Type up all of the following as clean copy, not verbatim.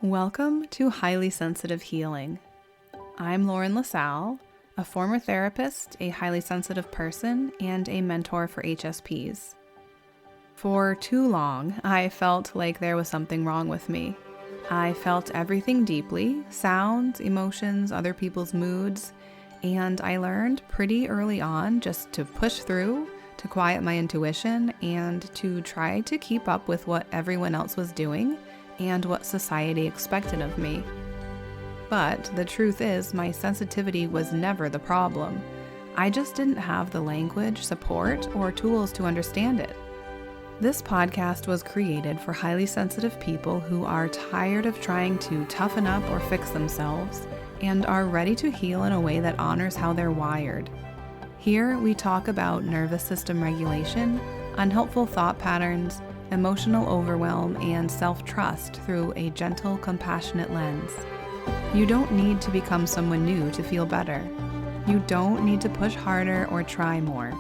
Welcome to Highly Sensitive Healing. I'm Lauren LaSalle, a former therapist, a highly sensitive person, and a mentor for HSPs. For too long, I felt like there was something wrong with me. I felt everything deeply, sounds, emotions, other people's moods, and I learned pretty early on just to push through, to quiet my intuition, and to try to keep up with what everyone else was doing and what society expected of me. But the truth is, my sensitivity was never the problem. I just didn't have the language, support, or tools to understand it. This podcast was created for highly sensitive people who are tired of trying to toughen up or fix themselves and are ready to heal in a way that honors how they're wired. Here, we talk about nervous system regulation, unhelpful thought patterns, emotional overwhelm, and self-trust through a gentle, compassionate lens. You don't need to become someone new to feel better. You don't need to push harder or try more.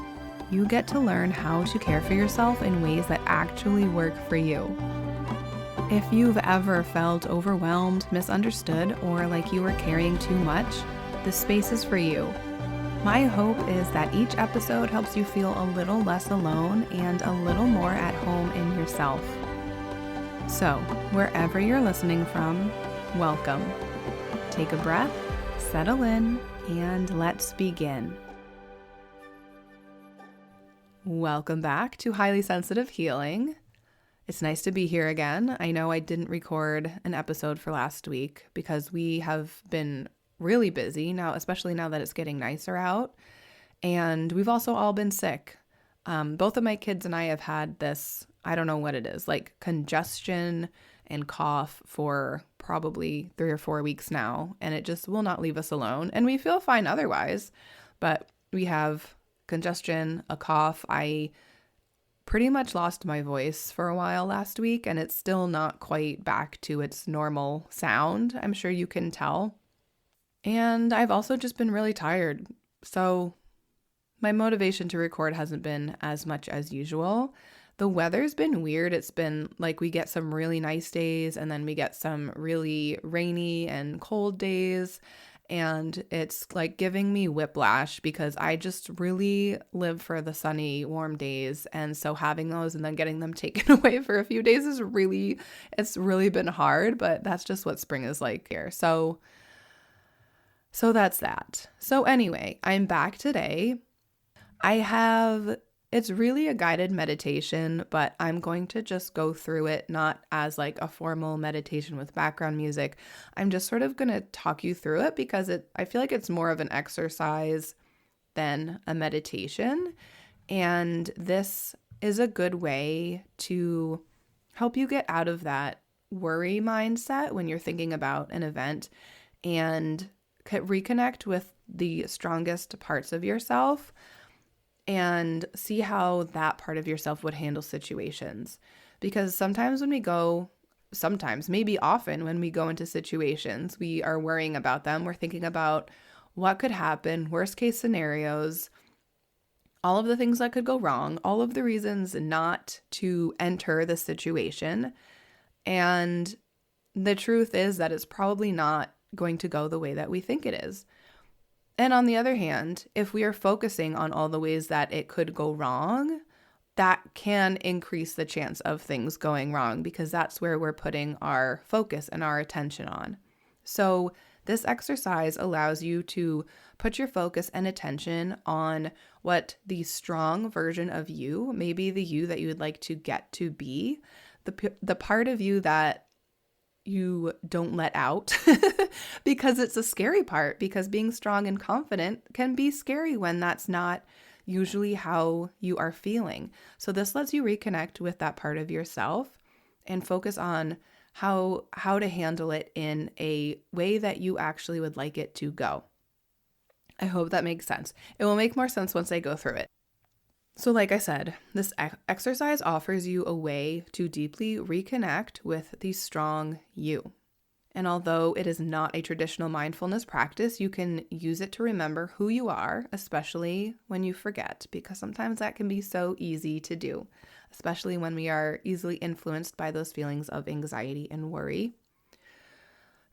You get to learn how to care for yourself in ways that actually work for you. If you've ever felt overwhelmed, misunderstood, or like you were carrying too much, this space is for you. My hope is that each episode helps you feel a little less alone and a little more at home in yourself. So, wherever you're listening from, welcome. Take a breath, settle in, and let's begin. Welcome back to Highly Sensitive Healing. It's nice to be here again. I know I didn't record an episode for last week because we have been really busy now, especially now that it's getting nicer out. And we've also all been sick. Both of my kids and I have had this, I don't know what it is, like congestion and cough for probably 3 or 4 weeks now. And it just will not leave us alone. And we feel fine otherwise. But we have congestion, a cough. I pretty much lost my voice for a while last week, and it's still not quite back to its normal sound. I'm sure you can tell. And I've also just been really tired. So my motivation to record hasn't been as much as usual. The weather's been weird. It's been like we get some really nice days and then we get some really rainy and cold days. And it's like giving me whiplash because I just really live for the sunny, warm days. And so having those and then getting them taken away for a few days it's really been hard, but that's just what spring is like here. So that's that. So anyway, I'm back today. It's really a guided meditation, but I'm going to just go through it not as like a formal meditation with background music. I'm just sort of going to talk you through it because I feel like it's more of an exercise than a meditation. And this is a good way to help you get out of that worry mindset when you're thinking about an event and reconnect with the strongest parts of yourself and see how that part of yourself would handle situations. Because maybe often when we go into situations, we are worrying about them. We're thinking about what could happen, worst case scenarios, all of the things that could go wrong, all of the reasons not to enter the situation. And the truth is that it's probably not going to go the way that we think it is. And on the other hand, if we are focusing on all the ways that it could go wrong, that can increase the chance of things going wrong because that's where we're putting our focus and our attention on. So this exercise allows you to put your focus and attention on what the strong version of you, maybe the you that you would like to get to be, the part of you that you don't let out because it's a scary part, because being strong and confident can be scary when that's not usually how you are feeling. So this lets you reconnect with that part of yourself and focus on how to handle it in a way that you actually would like it to go. I hope that makes sense. It will make more sense once I go through it. So like I said, this exercise offers you a way to deeply reconnect with the strong you. And although it is not a traditional mindfulness practice, you can use it to remember who you are, especially when you forget, because sometimes that can be so easy to do, especially when we are easily influenced by those feelings of anxiety and worry.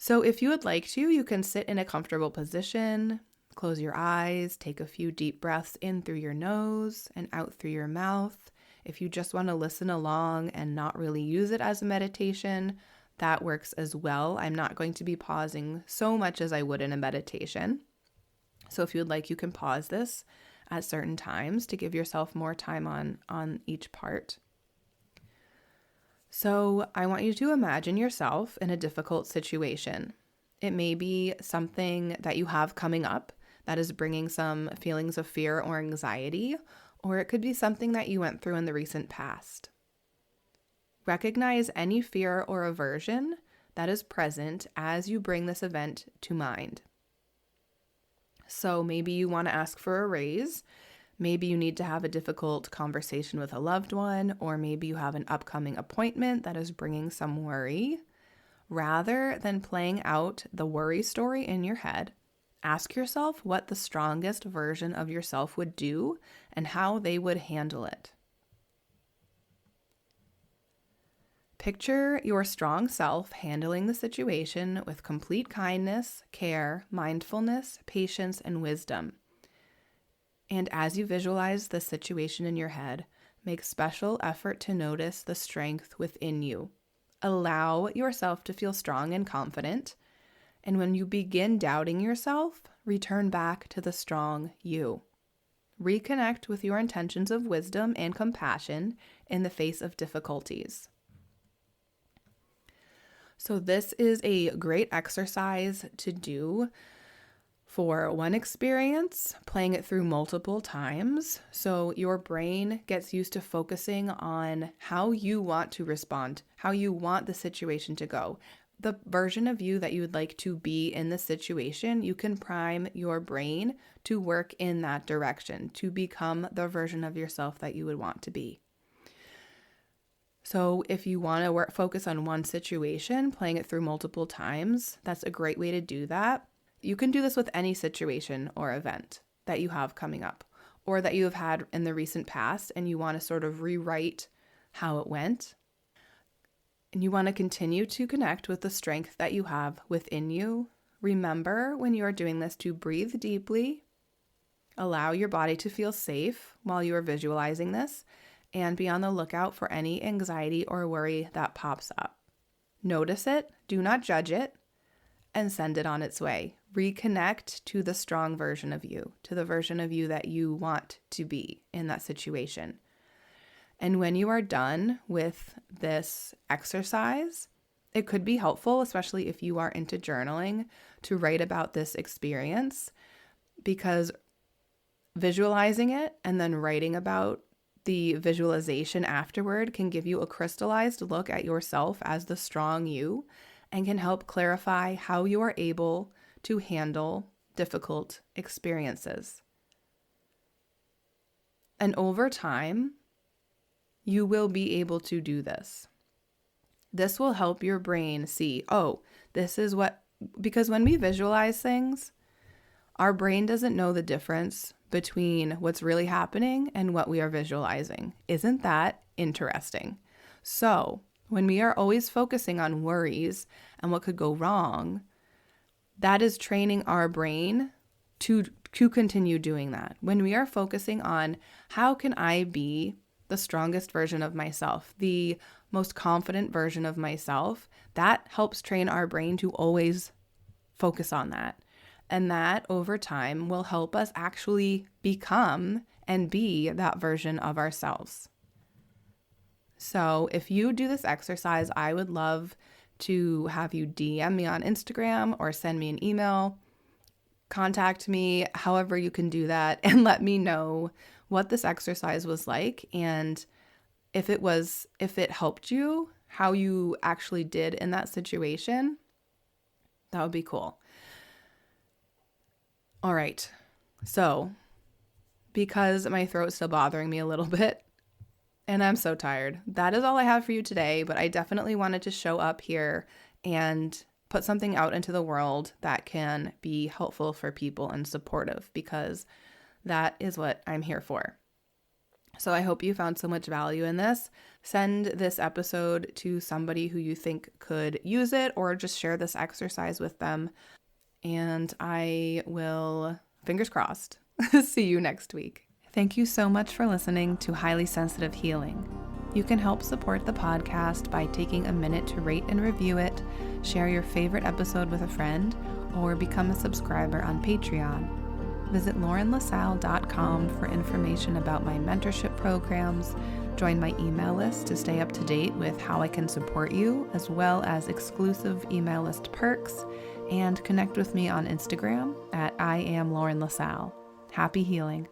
So if you would like to, you can sit in a comfortable position, close your eyes, take a few deep breaths in through your nose and out through your mouth. If you just want to listen along and not really use it as a meditation, that works as well. I'm not going to be pausing so much as I would in a meditation. So if you would like, you can pause this at certain times to give yourself more time on each part. So I want you to imagine yourself in a difficult situation. It may be something that you have coming up that is bringing some feelings of fear or anxiety, or it could be something that you went through in the recent past. Recognize any fear or aversion that is present as you bring this event to mind. So maybe you want to ask for a raise. Maybe you need to have a difficult conversation with a loved one, or maybe you have an upcoming appointment that is bringing some worry. Rather than playing out the worry story in your head, ask yourself what the strongest version of yourself would do and how they would handle it. Picture your strong self handling the situation with complete kindness, care, mindfulness, patience, and wisdom. And as you visualize the situation in your head, make special effort to notice the strength within you. Allow yourself to feel strong and confident. And when you begin doubting yourself, return back to the strong you. Reconnect with your intentions of wisdom and compassion in the face of difficulties. So this is a great exercise to do for one experience, playing it through multiple times. So your brain gets used to focusing on how you want to respond, how you want the situation to go. The version of you that you would like to be in the situation, you can prime your brain to work in that direction, to become the version of yourself that you would want to be. So if you want to focus on one situation, playing it through multiple times, that's a great way to do that. You can do this with any situation or event that you have coming up or that you have had in the recent past and you want to sort of rewrite how it went. And you want to continue to connect with the strength that you have within you. Remember when you are doing this to breathe deeply, allow your body to feel safe while you are visualizing this, and be on the lookout for any anxiety or worry that pops up. Notice it, do not judge it, and send it on its way. Reconnect to the strong version of you, to the version of you that you want to be in that situation. And when you are done with this exercise, it could be helpful, especially if you are into journaling, to write about this experience, because visualizing it and then writing about the visualization afterward can give you a crystallized look at yourself as the strong you and can help clarify how you are able to handle difficult experiences. And over time, you will be able to do this. This will help your brain see, oh, this is what, because when we visualize things, our brain doesn't know the difference between what's really happening and what we are visualizing. Isn't that interesting? So when we are always focusing on worries and what could go wrong, that is training our brain to continue doing that. When we are focusing on how can I be the strongest version of myself, the most confident version of myself, that helps train our brain to always focus on that. And that over time will help us actually become and be that version of ourselves. So if you do this exercise, I would love to have you DM me on Instagram or send me an email, contact me, however you can do that, and let me know what this exercise was like and if it helped you, how you actually did in that situation. That would be cool. All right, so because my throat's still bothering me a little bit and I'm so tired, that is all I have for you today, but I definitely wanted to show up here and put something out into the world that can be helpful for people and supportive, because that is what I'm here for. So I hope you found so much value in this Send this episode to somebody who you think could use it, or just share this exercise with them. And I will, fingers crossed, see you next week. Thank you so much for listening to Highly Sensitive Healing. You can help support the podcast by taking a minute to rate and review it, share your favorite episode with a friend, or become a subscriber on Patreon. Visit laurenlasalle.com for information about my mentorship programs, join my email list to stay up to date with how I can support you, as well as exclusive email list perks, and connect with me on Instagram at I am Lauren LaSalle. Happy healing.